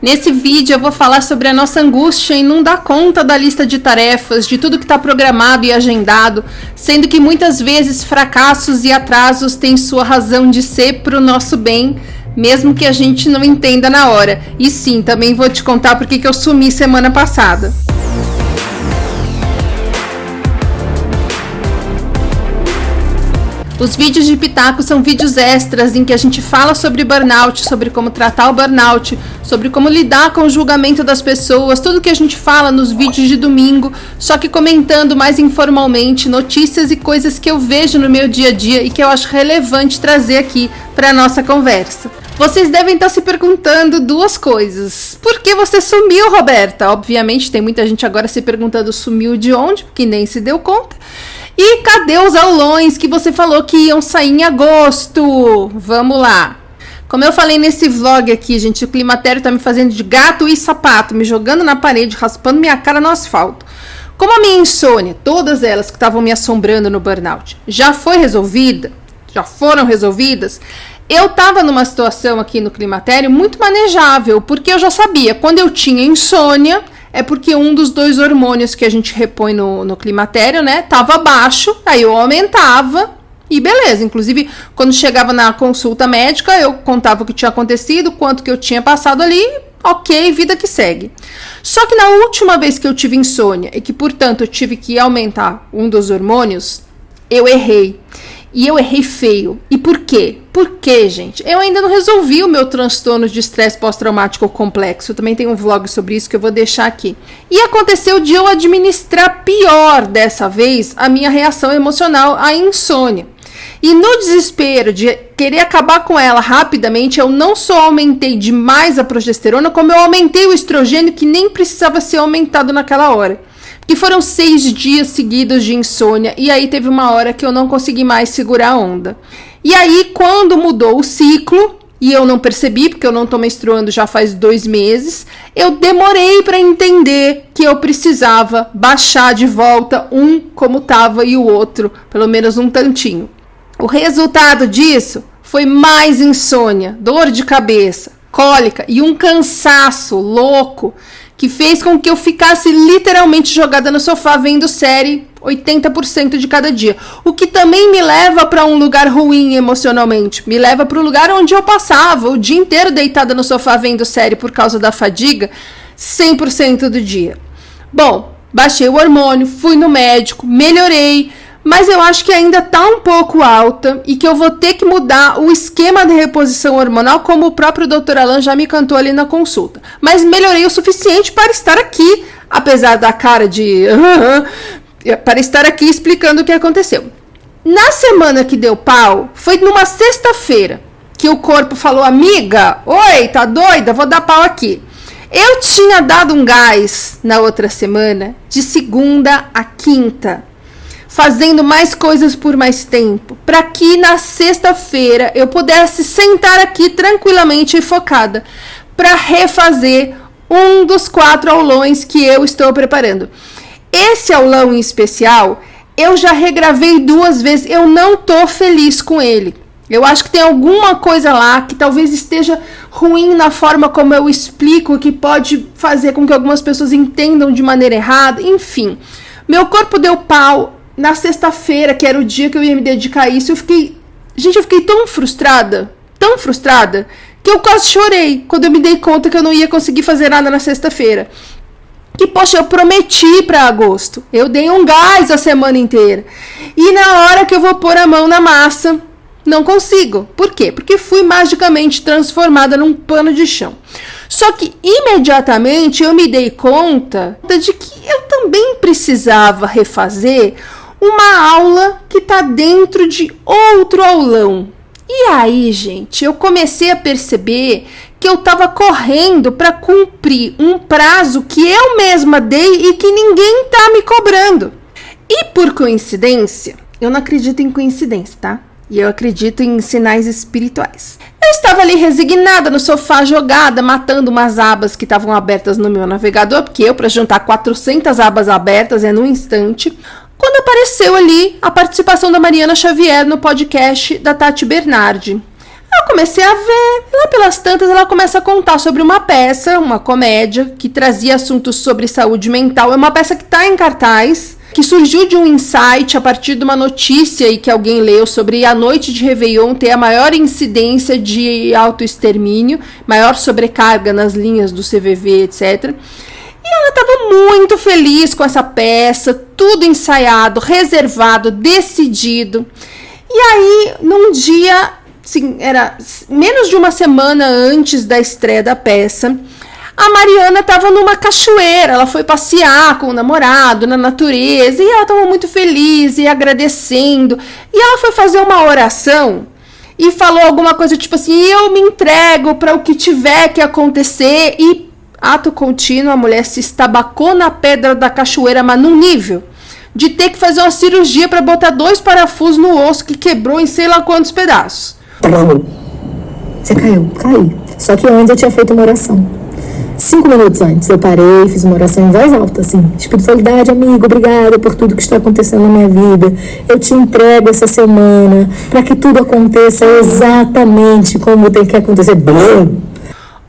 Nesse vídeo eu vou falar sobre a nossa angústia em não dar conta da lista de tarefas, de tudo que está programado e agendado, sendo que muitas vezes fracassos e atrasos têm sua razão de ser para o nosso bem, mesmo que a gente não entenda na hora. E sim, também vou te contar porque que eu sumi semana passada. Os vídeos de Pitaco são vídeos extras em que a gente fala sobre burnout, sobre como tratar o burnout, sobre como lidar com o julgamento das pessoas, tudo que a gente fala nos vídeos de domingo, só que comentando mais informalmente notícias e coisas que eu vejo no meu dia a dia e que eu acho relevante trazer aqui para a nossa conversa. Vocês devem estar se perguntando duas coisas. Por que você sumiu, Roberta? Obviamente tem muita gente agora se perguntando sumiu de onde, porque nem se deu conta. E cadê os aulões que você falou que iam sair em agosto? Vamos lá. Como eu falei nesse vlog aqui, gente, o climatério tá me fazendo de gato e sapato, me jogando na parede, raspando minha cara no asfalto. Como a minha insônia, todas elas que estavam me assombrando no burnout, já foi resolvida, já foram resolvidas, eu tava numa situação aqui no climatério muito manejável, porque eu já sabia, quando eu tinha insônia, é porque um dos dois hormônios que a gente repõe no climatério, né, tava baixo, aí eu aumentava e beleza. Inclusive, quando chegava na consulta médica, eu contava o que tinha acontecido, quanto que eu tinha passado ali, ok, vida que segue. Só que na última vez que eu tive insônia e que, portanto, eu tive que aumentar um dos hormônios, eu errei. E eu errei feio. E por quê? Por quê, gente? Eu ainda não resolvi o meu transtorno de estresse pós-traumático complexo. Eu também tenho um vlog sobre isso que eu vou deixar aqui. E aconteceu de eu administrar pior dessa vez a minha reação emocional à insônia. E no desespero de querer acabar com ela rapidamente, eu não só aumentei demais a progesterona, como eu aumentei o estrogênio que nem precisava ser aumentado naquela hora. Que foram 6 dias seguidos de insônia, e aí teve uma hora que eu não consegui mais segurar a onda. E aí, quando mudou o ciclo, e eu não percebi, porque eu não tô menstruando já faz 2 meses, eu demorei para entender que eu precisava baixar de volta um como tava e o outro, pelo menos um tantinho. O resultado disso foi mais insônia, dor de cabeça, cólica e um cansaço louco, que fez com que eu ficasse literalmente jogada no sofá vendo série 80% de cada dia. O que também me leva para um lugar ruim emocionalmente. Me leva para o lugar onde eu passava o dia inteiro deitada no sofá vendo série por causa da fadiga 100% do dia. Bom, baixei o hormônio, fui no médico, melhorei, mas eu acho que ainda está um pouco alta e que eu vou ter que mudar o esquema de reposição hormonal, como o próprio Dr. Alan já me cantou ali na consulta. Mas melhorei o suficiente para estar aqui, apesar da cara de... para estar aqui explicando o que aconteceu. Na semana que deu pau, foi numa sexta-feira que o corpo falou, amiga, oi, tá doida? Vou dar pau aqui. Eu tinha dado um gás na outra semana, de segunda a quinta, fazendo mais coisas por mais tempo, para que na sexta-feira eu pudesse sentar aqui tranquilamente e focada para refazer um dos 4 aulões que eu estou preparando. Esse aulão em especial, eu já regravei 2 vezes, eu não tô feliz com ele. Eu acho que tem alguma coisa lá que talvez esteja ruim na forma como eu explico, que pode fazer com que algumas pessoas entendam de maneira errada, enfim. Meu corpo deu pau na sexta-feira, que era o dia que eu ia me dedicar a isso. Eu fiquei tão frustrada, que eu quase chorei quando eu me dei conta que eu não ia conseguir fazer nada na sexta-feira. Que, poxa, eu prometi para agosto. Eu dei um gás a semana inteira. E na hora que eu vou pôr a mão na massa, não consigo. Por quê? Porque fui magicamente transformada num pano de chão. Só que imediatamente eu me dei conta de que eu também precisava refazer uma aula que está dentro de outro aulão. E aí, gente, eu comecei a perceber que eu estava correndo para cumprir um prazo que eu mesma dei e que ninguém está me cobrando. E por coincidência, eu não acredito em coincidência, tá? E eu acredito em sinais espirituais. Eu estava ali resignada no sofá, jogada, matando umas abas que estavam abertas no meu navegador, porque para juntar 400 abas abertas é num instante, quando apareceu ali a participação da Mariana Xavier no podcast da Tati Bernardi. Eu comecei a ver, lá pelas tantas ela começa a contar sobre uma peça, uma comédia, que trazia assuntos sobre saúde mental. É uma peça que está em cartaz, que surgiu de um insight a partir de uma notícia aí que alguém leu sobre a noite de Réveillon ter a maior incidência de autoextermínio, maior sobrecarga nas linhas do CVV, etc. E ela estava muito feliz com essa peça, tudo ensaiado, reservado, decidido. E aí, num dia, assim, era menos de uma semana antes da estreia da peça, a Mariana estava numa cachoeira, ela foi passear com o namorado na natureza, e ela estava muito feliz e agradecendo. E ela foi fazer uma oração e falou alguma coisa tipo assim, eu me entrego para o que tiver que acontecer, e ato contínuo, a mulher se estabacou na pedra da cachoeira, mas num nível de ter que fazer uma cirurgia para botar 2 parafusos no osso que quebrou em sei lá quantos pedaços. Você caiu, caí. Só que antes eu tinha feito uma oração. 5 minutos antes eu parei, fiz uma oração em voz alta, assim. Espiritualidade, amigo, obrigada por tudo que está acontecendo na minha vida. Eu te entrego essa semana para que tudo aconteça exatamente como tem que acontecer.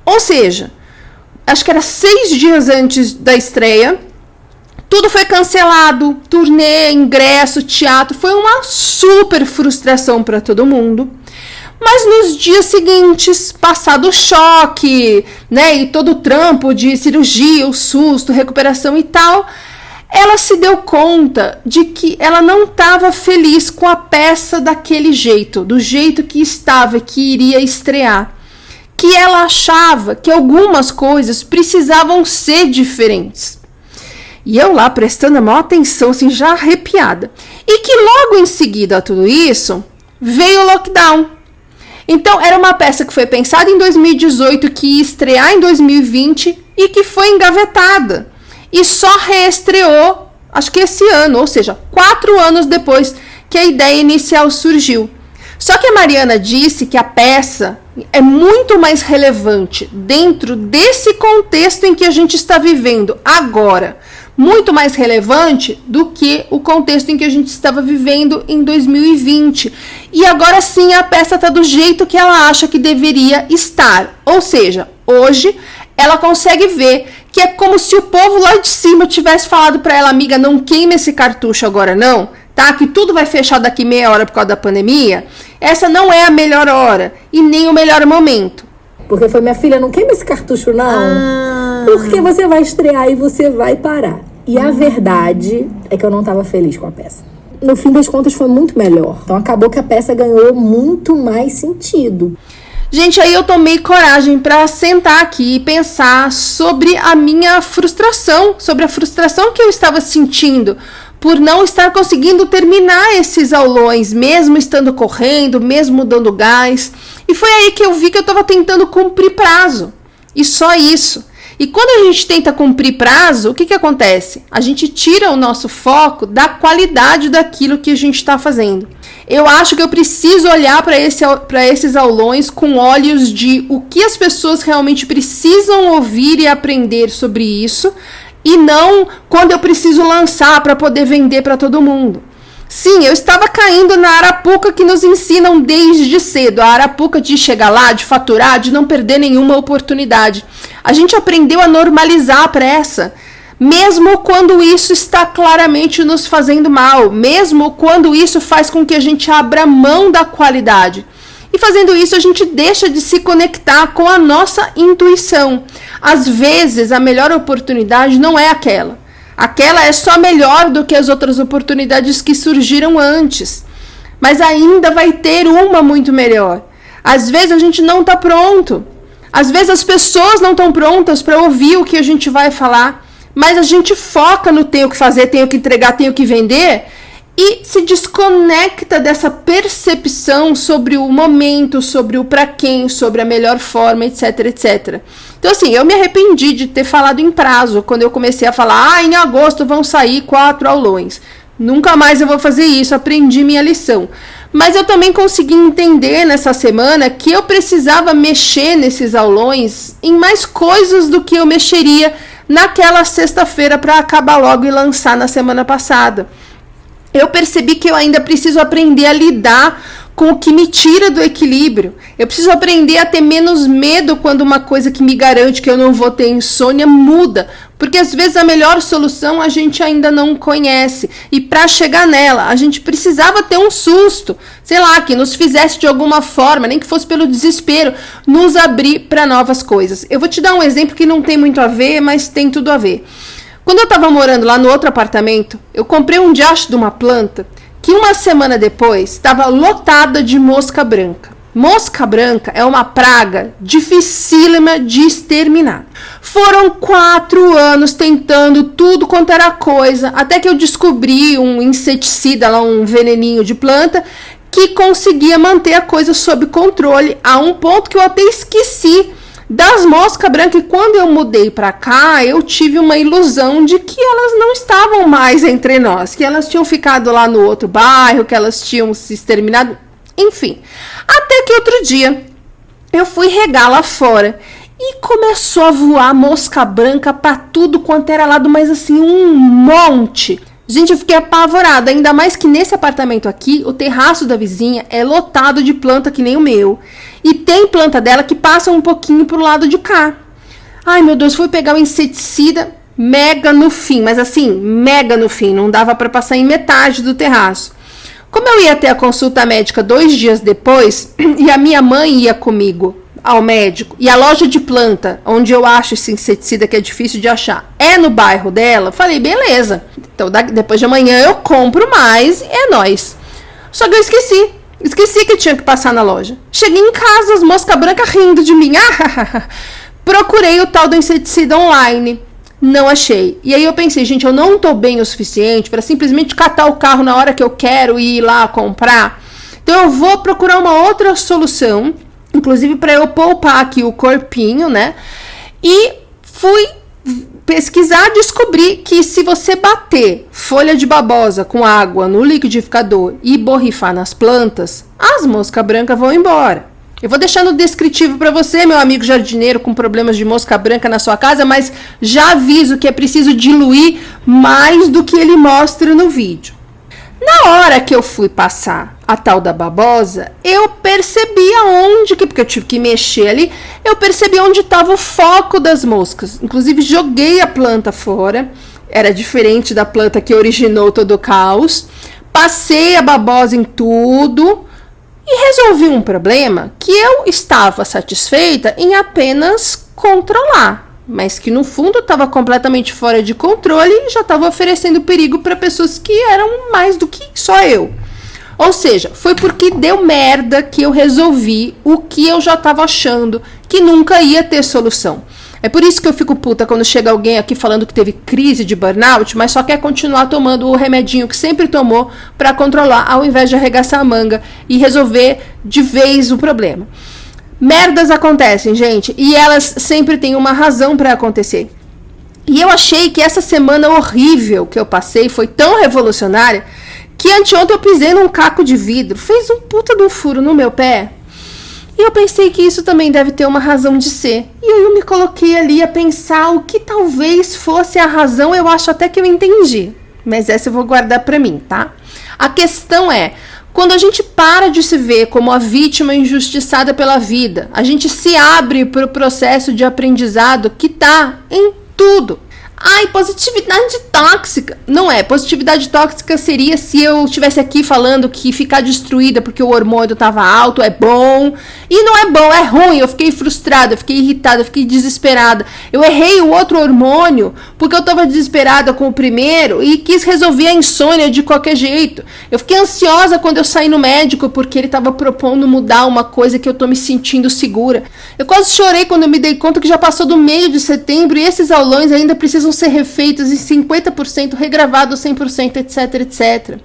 Ou seja, acho que era 6 dias antes da estreia, tudo foi cancelado, turnê, ingresso, teatro, foi uma super frustração para todo mundo. Mas nos dias seguintes, passado o choque, né, e todo o trampo de cirurgia, o susto, recuperação e tal, ela se deu conta de que ela não estava feliz com a peça daquele jeito, do jeito que estava, que iria estrear. Que ela achava que algumas coisas precisavam ser diferentes. E eu lá prestando a maior atenção, assim, já arrepiada. E que logo em seguida a tudo isso, veio o lockdown. Então, era uma peça que foi pensada em 2018, que ia estrear em 2020 e que foi engavetada. E só reestreou, acho que esse ano, ou seja, 4 anos depois que a ideia inicial surgiu. Só que a Mariana disse que a peça é muito mais relevante dentro desse contexto em que a gente está vivendo agora. Muito mais relevante do que o contexto em que a gente estava vivendo em 2020. E agora sim a peça está do jeito que ela acha que deveria estar. Ou seja, hoje ela consegue ver que é como se o povo lá de cima tivesse falado para ela, amiga, não queime esse cartucho agora não, tá? Que tudo vai fechar daqui meia hora por causa da pandemia. Essa não é a melhor hora e nem o melhor momento. Porque foi, minha filha, não queima esse cartucho não. Porque você vai estrear e você vai parar. E a verdade é que eu não estava feliz com a peça. No fim das contas foi muito melhor. Então acabou que a peça ganhou muito mais sentido. Gente, aí eu tomei coragem para sentar aqui e pensar sobre a minha frustração, sobre a frustração que eu estava sentindo por não estar conseguindo terminar esses aulões, mesmo estando correndo, mesmo dando gás. E foi aí que eu vi que eu estava tentando cumprir prazo. E só isso. E quando a gente tenta cumprir prazo, o que acontece? A gente tira o nosso foco da qualidade daquilo que a gente está fazendo. Eu acho que eu preciso olhar para esses aulões com olhos de o que as pessoas realmente precisam ouvir e aprender sobre isso, e não quando eu preciso lançar para poder vender para todo mundo. Sim, eu estava caindo na arapuca que nos ensinam desde cedo. A arapuca de chegar lá, de faturar, de não perder nenhuma oportunidade. A gente aprendeu a normalizar a pressa, mesmo quando isso está claramente nos fazendo mal, mesmo quando isso faz com que a gente abra mão da qualidade. E fazendo isso, a gente deixa de se conectar com a nossa intuição. Às vezes, a melhor oportunidade não é aquela. Aquela é só melhor do que as outras oportunidades que surgiram antes. Mas ainda vai ter uma muito melhor. Às vezes a gente não está pronto. Às vezes as pessoas não estão prontas para ouvir o que a gente vai falar. Mas a gente foca no tenho que fazer, tenho que entregar, tenho que vender. E se desconecta dessa percepção sobre o momento, sobre o para quem, sobre a melhor forma, etc, etc. Então, assim, eu me arrependi de ter falado em prazo, quando eu comecei a falar, em agosto vão sair 4 aulões. Nunca mais eu vou fazer isso, aprendi minha lição. Mas eu também consegui entender nessa semana que eu precisava mexer nesses aulões em mais coisas do que eu mexeria naquela sexta-feira para acabar logo e lançar na semana passada. Eu percebi que eu ainda preciso aprender a lidar com o que me tira do equilíbrio. Eu preciso aprender a ter menos medo quando uma coisa que me garante que eu não vou ter insônia muda, porque às vezes a melhor solução a gente ainda não conhece, e para chegar nela a gente precisava ter um susto, sei lá, que nos fizesse de alguma forma, nem que fosse pelo desespero, nos abrir para novas coisas. Eu vou te dar um exemplo que não tem muito a ver, mas tem tudo a ver. Quando eu estava morando lá no outro apartamento, eu comprei um diacho de uma planta que uma semana depois estava lotada de mosca branca. Mosca branca é uma praga dificílima de exterminar. Foram 4 anos tentando tudo quanto era coisa, até que eu descobri um inseticida, lá, um veneninho de planta, que conseguia manter a coisa sob controle, a um ponto que eu até esqueci das moscas brancas. E quando eu mudei para cá, eu tive uma ilusão de que elas não estavam mais entre nós, que elas tinham ficado lá no outro bairro, que elas tinham se exterminado, enfim. Até que outro dia eu fui regar lá fora e começou a voar mosca branca para tudo quanto era lado, mas assim, um monte. Gente, eu fiquei apavorada, ainda mais que nesse apartamento aqui, o terraço da vizinha é lotado de planta que nem o meu. E tem planta dela que passa um pouquinho pro lado de cá. Ai, meu Deus, fui pegar o inseticida mega no fim, mas assim, mega no fim, não dava para passar em metade do terraço. Como eu ia ter a consulta médica 2 dias depois, e a minha mãe ia comigo ao médico, e a loja de planta, onde eu acho esse inseticida que é difícil de achar, é no bairro dela, falei, beleza, então depois de amanhã eu compro mais e é nóis. Só que eu esqueci que tinha que passar na loja. Cheguei em casa, as moscas brancas rindo de mim. Procurei o tal do inseticida online, não achei. E aí eu pensei, gente, eu não tô bem o suficiente para simplesmente catar o carro na hora que eu quero e ir lá comprar. Então eu vou procurar uma outra solução, inclusive para eu poupar aqui o corpinho, né? E fui pesquisar, descobri que se você bater folha de babosa com água no liquidificador e borrifar nas plantas, as moscas brancas vão embora. Eu vou deixar no descritivo para você, meu amigo jardineiro com problemas de mosca branca na sua casa, mas já aviso que é preciso diluir mais do que ele mostra no vídeo. Na hora que eu fui passar a tal da babosa, eu percebi aonde, porque eu tive que mexer ali, eu percebi onde estava o foco das moscas. Inclusive, joguei a planta fora, era diferente da planta que originou todo o caos. Passei a babosa em tudo e resolvi um problema que eu estava satisfeita em apenas controlar, mas que no fundo estava completamente fora de controle e já estava oferecendo perigo para pessoas que eram mais do que só eu. Ou seja, foi porque deu merda que eu resolvi o que eu já estava achando que nunca ia ter solução. É por isso que eu fico puta quando chega alguém aqui falando que teve crise de burnout, mas só quer continuar tomando o remedinho que sempre tomou para controlar, ao invés de arregaçar a manga e resolver de vez o problema. Merdas acontecem, gente, e elas sempre têm uma razão para acontecer. E eu achei que essa semana horrível que eu passei foi tão revolucionária que anteontem eu pisei num caco de vidro, fez um puta de um furo no meu pé. E eu pensei que isso também deve ter uma razão de ser. E aí eu me coloquei ali a pensar o que talvez fosse a razão, eu acho até que eu entendi. Mas essa eu vou guardar pra mim, tá? A questão é, quando a gente para de se ver como a vítima injustiçada pela vida, a gente se abre para o processo de aprendizado que tá em tudo. Ai, positividade tóxica. Não é. Positividade tóxica seria se eu estivesse aqui falando que ficar destruída porque o hormônio estava alto é bom. E não é bom, é ruim. Eu fiquei frustrada, eu fiquei irritada, eu fiquei desesperada. Eu errei o outro hormônio porque eu estava desesperada com o primeiro e quis resolver a insônia de qualquer jeito. Eu fiquei ansiosa quando eu saí no médico porque ele estava propondo mudar uma coisa que eu estou me sentindo segura. Eu quase chorei quando eu me dei conta que já passou do meio de setembro e esses aulões ainda precisam ser refeitos em 50%, regravados 100%, etc, etc.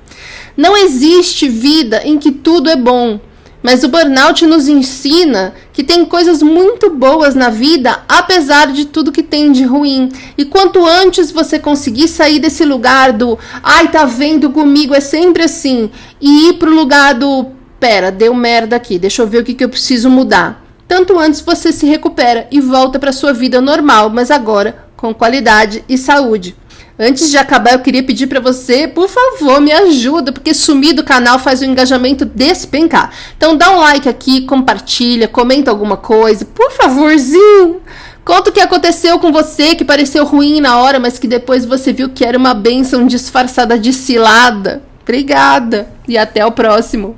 Não existe vida em que tudo é bom, mas o burnout nos ensina que tem coisas muito boas na vida, apesar de tudo que tem de ruim. E quanto antes você conseguir sair desse lugar do ai, tá vendo comigo, é sempre assim, e ir pro lugar do pera, deu merda aqui, deixa eu ver o que eu preciso mudar. Tanto antes você se recupera e volta para sua vida normal, mas agora com qualidade e saúde. Antes de acabar, eu queria pedir para você, por favor, me ajuda, porque sumir do canal faz o engajamento despencar. Então dá um like aqui, compartilha, comenta alguma coisa, por favorzinho. Conta o que aconteceu com você, que pareceu ruim na hora, mas que depois você viu que era uma bênção disfarçada de cilada. Obrigada e até o próximo.